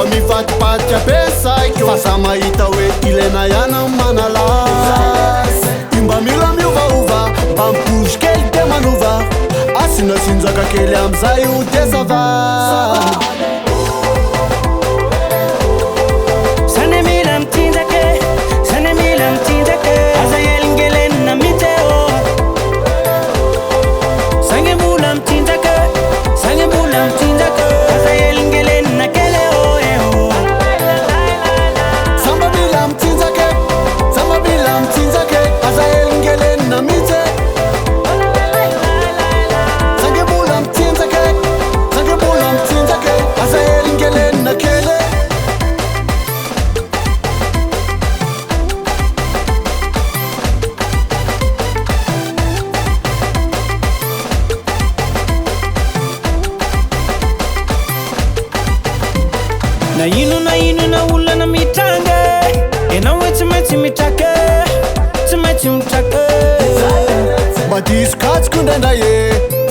fa mifatipatitra besaiko fa sa mahita hoe ilaina ihany manala imba mila miovaova mba mipozy kely de manova asina sinjaka kely am'izay io de sava na ino na olana mitranga enao hoe tsy maintsy mitraka tsy maintsy mitraka mba diso katsiko indraindray e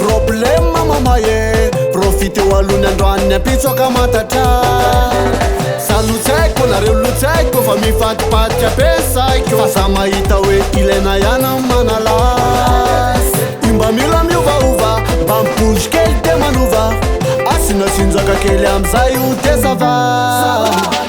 problème mama e profite eo alohany androaniny ampitsoaka matatra salotsaiko nareo lotsaiko fa mifatipatitra besaiko fa sa mahita hoe ilaina ihany manala imba mila miovaova mba mipozy kely de manova asina sinjaka kely am'izay io de sava